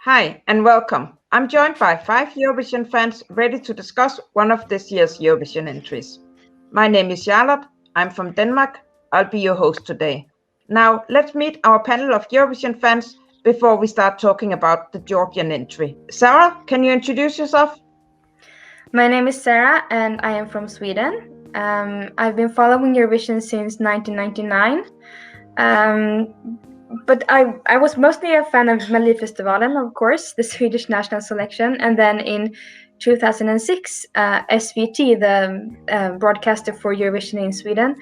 Hi and welcome. I'm joined by 5 Eurovision fans ready to discuss one of this year's Eurovision entries. My name is Charlotte. I'm from Denmark. I'll be your host today. Now, let's meet our panel of Eurovision fans before we start talking about the Georgian entry. Sara, can you introduce yourself? My name is Sara and I am from Sweden. I've been following Eurovision since 1999. But I was mostly a fan of Melodifestivalen, of course, the Swedish national selection. And then in 2006, SVT, the broadcaster for Eurovision in Sweden,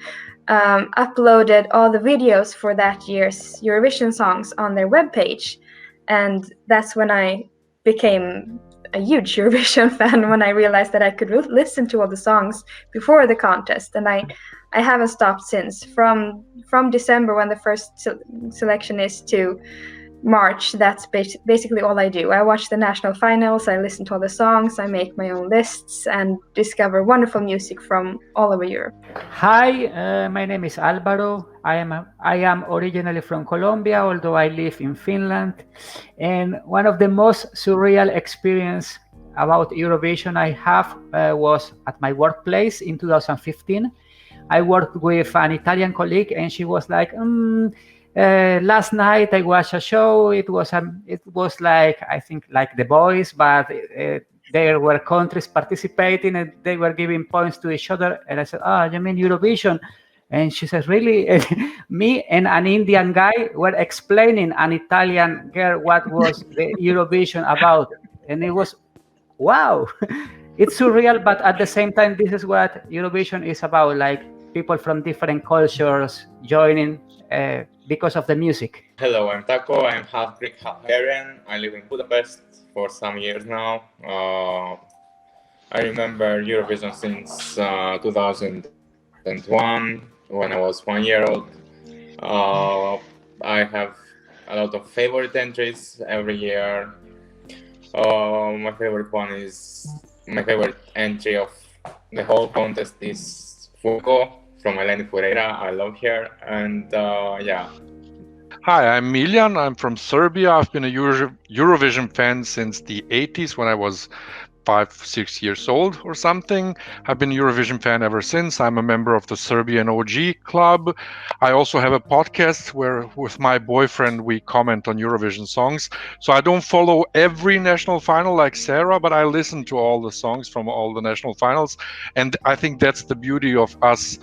uploaded all the videos for that year's Eurovision songs on their webpage. And that's when I became a huge Eurovision fan, when I realized that I could listen to all the songs before the contest. And I haven't stopped since. From December, when the first selection is, to March, that's basically all I do. I watch the national finals, I listen to all the songs, I make my own lists and discover wonderful music from all over Europe. Hi, my name is Alvaro. I am originally from Colombia, although I live in Finland. And one of the most surreal experience about Eurovision I have was at my workplace in 2015. I worked with an Italian colleague, and she was like, last night I watched a show. It was like, I think, like The Voice, but there were countries participating and they were giving points to each other. And I said, you mean Eurovision? And she says, really? Me and an Indian guy were explaining an Italian girl what was the Eurovision about. And it was, wow. It's surreal, but at the same time, this is what Eurovision is about, like people from different cultures joining because of the music. Hello, I'm Takko. I'm half Greek, half Hungarian. I live in Budapest for some years now. I remember Eurovision since 2001, when I was 1 year old. I have a lot of favorite entries every year. My favorite entry of the whole contest is Fuego from Eleni Foureira. I love her, and yeah. Hi, I'm Miljan. I'm from Serbia. I've been a Eurovision fan since the 80s, when I was 5-6 years old or something. I've been a Eurovision fan ever since. I'm a member of the Serbian OG club. I also have a podcast where with my boyfriend we comment on Eurovision songs. So I don't follow every national final like Sara, but I listen to all the songs from all the national finals. And I think that's the beauty of us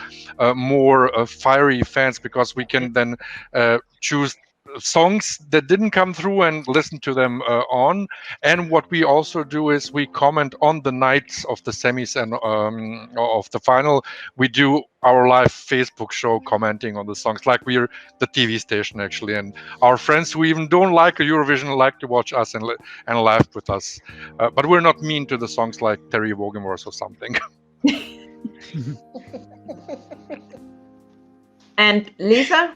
more fiery fans, because we can then choose songs that didn't come through and listen to them on. And what we also do is we comment on the nights of the semis and of the final. We do our live Facebook show commenting on the songs, like we're the TV station actually, and our friends who even don't like a Eurovision like to watch us and laugh with us, but we're not mean to the songs like Terry Woganworth or something. And Lisa?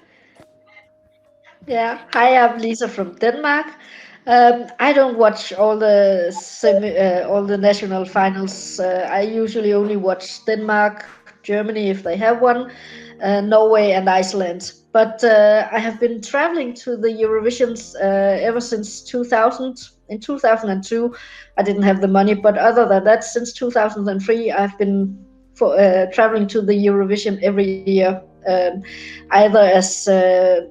Yeah, hi, I'm Lisa from Denmark. I don't watch all the national finals. I usually only watch Denmark, Germany if they have one, Norway and Iceland. But I have been traveling to the Eurovisions ever since 2000. In 2002, I didn't have the money, but other than that, since 2003, I've been traveling to the Eurovision every year. Either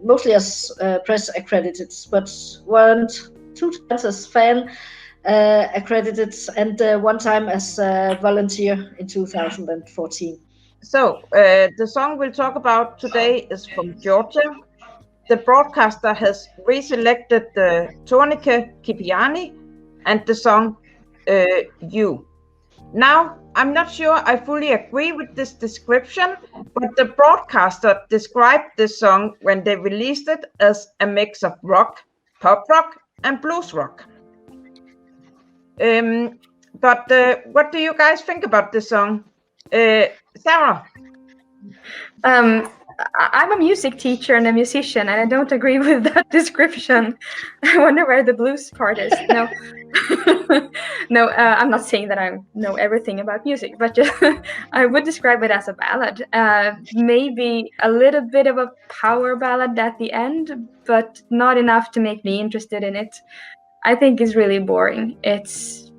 mostly as press accredited, but 2 times as fan accredited, and 1 time as volunteer in 2014. So, the song we'll talk about today is from Georgia. The broadcaster has reselected the Tornike Kipiani and the song You. Now, I'm not sure I fully agree with this description, but the broadcaster described this song when they released it as a mix of rock, pop rock, and blues rock. But what do you guys think about this song? Sara? I'm a music teacher and a musician, and I don't agree with that description. I wonder where the blues part is. No, no, I'm not saying that I know everything about music, but just, I would describe it as a ballad. Maybe a little bit of a power ballad at the end, but not enough to make me interested in it. I think is really boring. It's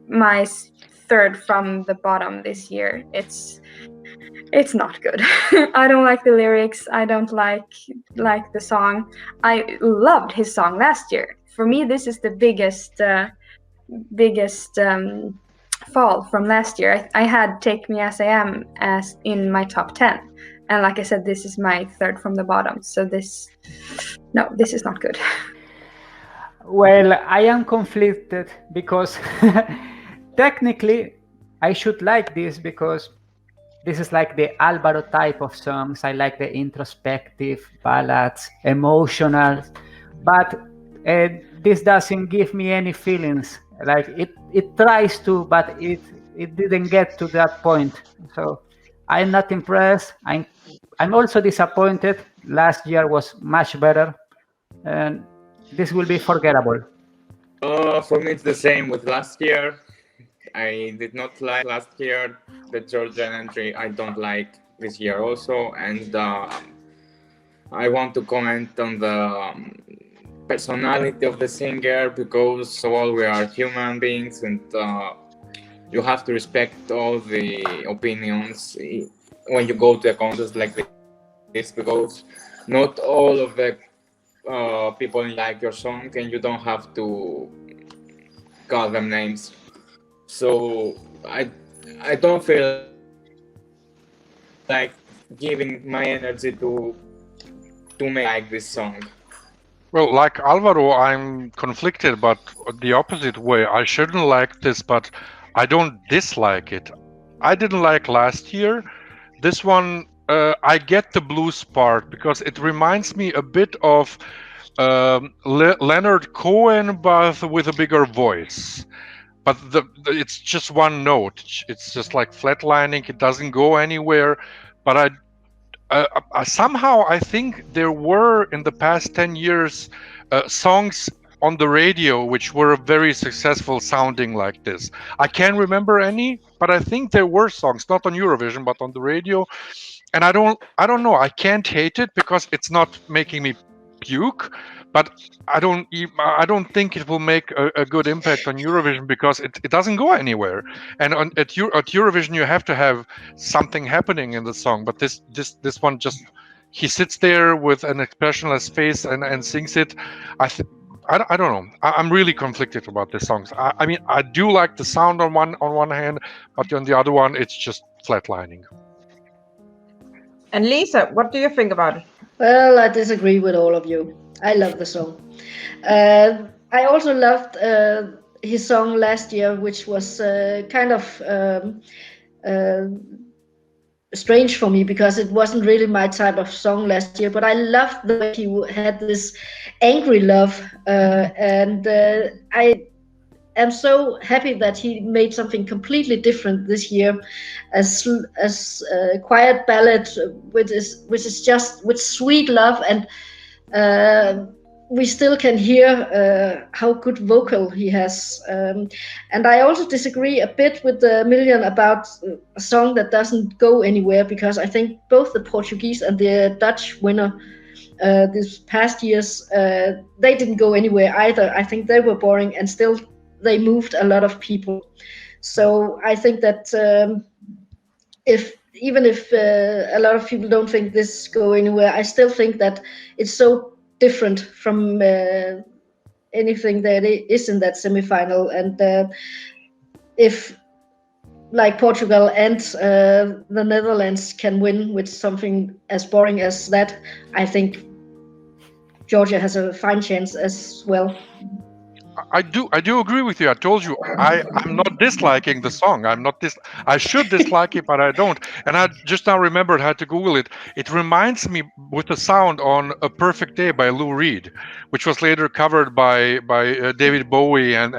my third from the bottom this year. It's not good. I don't like the lyrics. I don't like the song. I loved his song last year. For me, this is the biggest fall from last year. I had Take Me As I Am as in my top 10. And like I said, this is my third from the bottom. So this is not good. Well, I am conflicted because technically I should like this because this is like the Alvaro type of songs. I like the introspective ballads, emotional, but this doesn't give me any feelings. Like it tries to, but it didn't get to that point. So I'm not impressed. I'm also disappointed. Last year was much better, and this will be forgettable. For me, it's the same with last year. I did not like last year the Georgian entry. I don't like this year also, and I want to comment on the personality of the singer, because all we are human beings, and you have to respect all the opinions when you go to a contest like this, because not all of the people like your song, and you don't have to call them names. So I don't feel like giving my energy to make like this song. Well, like Alvaro, I'm conflicted, but the opposite way. I shouldn't like this, but I don't dislike it. I didn't like last year. This one, I get the blues part because it reminds me a bit of Leonard Cohen, but with a bigger voice. But it's just one note. It's just like flatlining. It doesn't go anywhere. But somehow I think there were in the past 10 years songs on the radio which were very successful sounding like this. I can't remember any, but I think there were songs, not on Eurovision, but on the radio. And I don't know. I can't hate it because it's not making me puke. But I don't think it will make a good impact on Eurovision because it doesn't go anywhere. And at Eurovision you have to have something happening in the song. But this one just, he sits there with an expressionless face and sings it. I don't know. I'm really conflicted about these songs. I mean, I do like the sound on one hand, but on the other one it's just flatlining. And Lisa, what do you think about it? Well, I disagree with all of you. I love the song. I also loved his song last year, which was kind of strange for me because it wasn't really my type of song last year. But I loved the way he had this angry love, and I am so happy that he made something completely different this year, as a quiet ballad, which is just with sweet love, and we still can hear how good vocal he has. And I also disagree a bit with Miljan about a song that doesn't go anywhere, because I think both the Portuguese and the Dutch winner this past years, they didn't go anywhere either. I think they were boring, and still they moved a lot of people. So I think that even if a lot of people don't think this go anywhere, I still think that it's so different from anything that is in that semi-final. And if like Portugal and the Netherlands can win with something as boring as that, I think Georgia has a fine chance as well. I do agree with you. I told you I'm not disliking the song. I should dislike it, but I don't. And I just now remembered how to Google it. It reminds me with the sound on "A Perfect Day" by Lou Reed, which was later covered by David Bowie and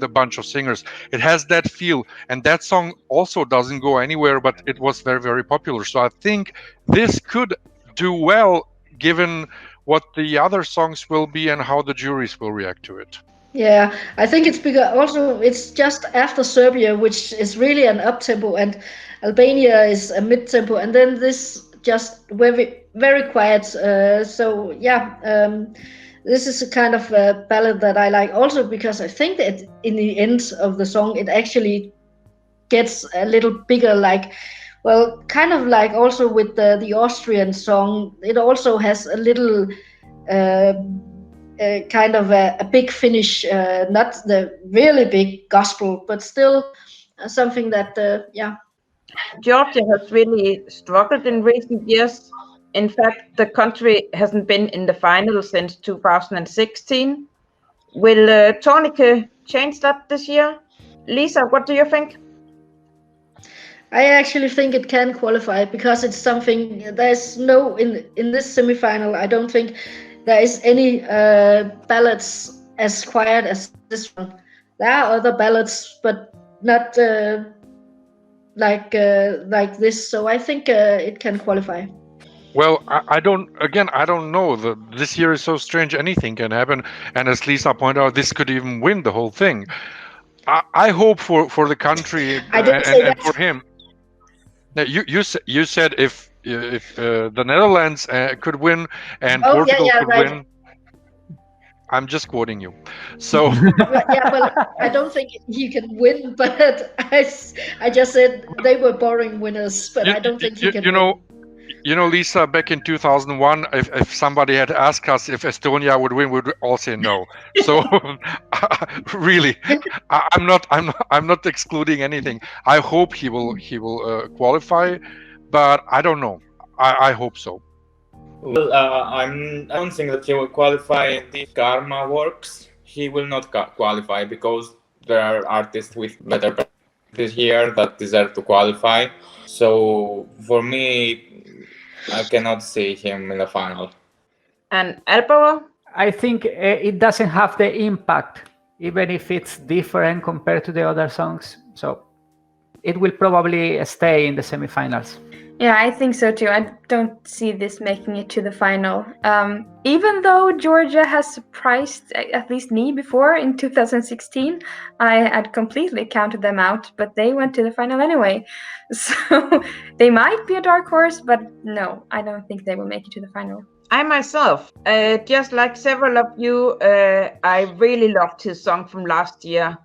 a bunch of singers. It has that feel, and that song also doesn't go anywhere, but it was very, very popular. So I think this could do well given what the other songs will be and how the juries will react to it. Yeah, I think it's because also it's just after Serbia, which is really an up-tempo, and Albania is a mid-tempo, and then this just very, very quiet. So yeah, this is a kind of ballad that I like also because I think that in the end of the song it actually gets a little bigger, like, well, kind of like also with the Austrian song, it also has a little kind of a big finish, not the really big gospel, but still something that, Georgia has really struggled in recent years. In fact, the country hasn't been in the final since 2016. Will Tornike change that this year? Lisa, what do you think? I actually think it can qualify because it's something, there's no, in this semifinal, I don't think there is any ballads as quiet as this one. There are other ballads, but not like this. So I think it can qualify. Well, I don't know. This year is so strange. Anything can happen. And as Lisa pointed out, this could even win the whole thing. I hope for the country and for him. Now, you said if the Netherlands could win and Portugal could win. I'm just quoting you. So well, I don't think he can win, but I just said they were boring winners, but I don't think he can win. You know, Lisa, back in 2001, if somebody had asked us if Estonia would win, we'd all say no. So really, I'm not excluding anything. I hope he will qualify, but I don't know. I hope so. Well, I don't think that he will qualify if karma works. He will not qualify because there are artists with better this year that deserve to qualify. So for me, I cannot see him in the final. And Alvaro? I think it doesn't have the impact, even if it's different compared to the other songs. So it will probably stay in the semifinals. Yeah, I think so too. I don't see this making it to the final. Even though Georgia has surprised at least me before in 2016, I had completely counted them out, but they went to the final anyway. So they might be a dark horse, but no, I don't think they will make it to the final. I myself, just like several of you, I really loved his song from last year.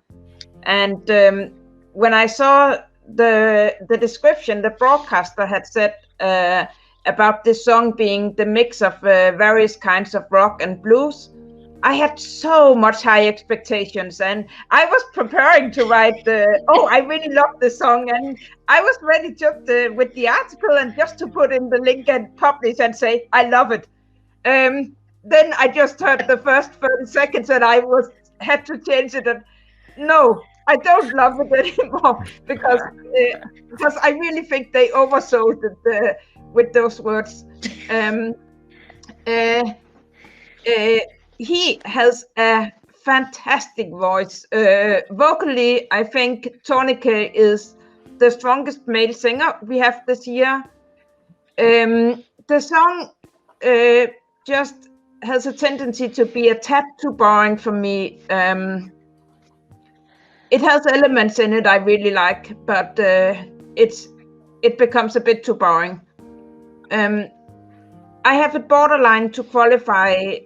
And when I saw the description, the broadcaster had said about this song being the mix of various kinds of rock and blues, I had so much high expectations, and I was preparing to write I really love this song, and I was ready just with the article and just to put in the link and publish and say I love it. Then I just heard the first 30 seconds and I had to change it, and no, I don't love it anymore because I really think they oversold it with those words. He has a fantastic voice. Vocally, I think Tornike is the strongest male singer we have this year. The song just has a tendency to be a tad too boring for me. It has elements in it I really like, but it becomes a bit too boring. I have it borderline to qualify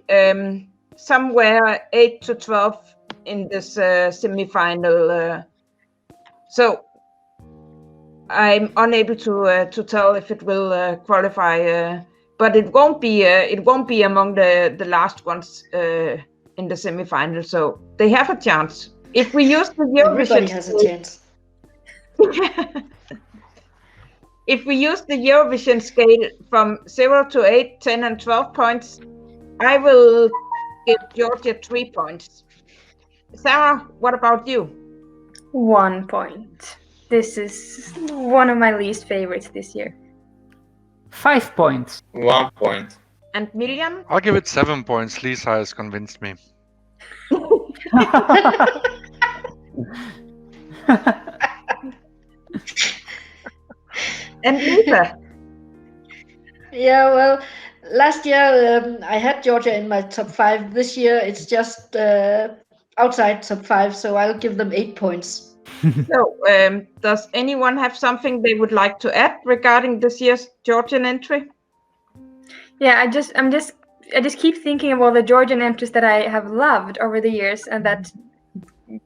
somewhere 8 to 12 in this semi-final. So I'm unable to tell if it will qualify, but it won't be among the last ones in the semi-final. So they have a chance. If we use the Eurovision, everybody has a chance. If we use the Eurovision scale from 0 to 8, 10 and 12 points, I will give Georgia 3 points. Sarah, what about you? 1 point. This is one of my least favorites this year. 5 points. 1 point. And Miljan? I'll give it 7 points. Lisa has convinced me. And Lisa? Yeah, well, last year I had Georgia in my top 5. This year it's just outside top 5, so I'll give them 8 points. So, does anyone have something they would like to add regarding this year's Georgian entry? Yeah, I'm just just keep thinking of all the Georgian entries that I have loved over the years and that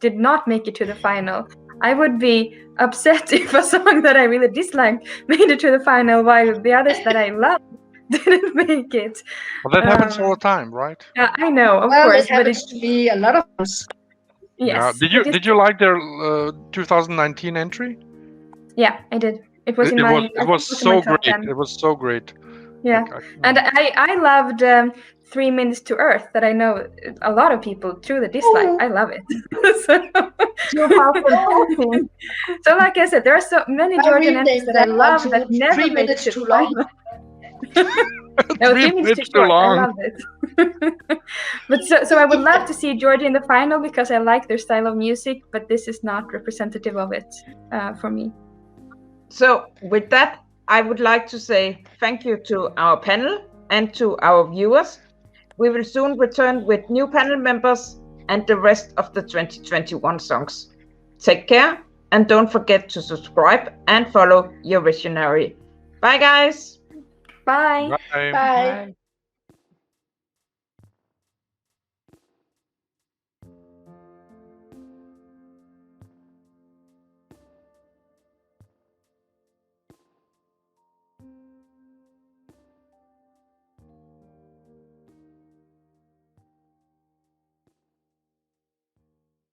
did not make it to the final. I would be upset if a song that I really disliked made it to the final, while the others that I loved didn't make it. Well, that happens all the time, right? I know, of Well, course, it happens to me a lot of times. yes. Yeah. Did you like their 2019 entry? Yeah, I did. It was It was so great. It was so great. Yeah, and I loved 3 Minutes to Earth, that I know a lot of people truly dislike. I love it. So like I said, there are so many Georgian entries that I love that never 3 made minutes it too to long. No, 3 minutes too short. I love it. But so I would love to see Georgia in the final because I like their style of music, but this is not representative of it for me. So with that, I would like to say thank you to our panel and to our viewers. We will soon return with new panel members and the rest of the 2021 songs. Take care and don't forget to subscribe and follow Eurovisionary. Bye guys! Bye! Bye. Bye.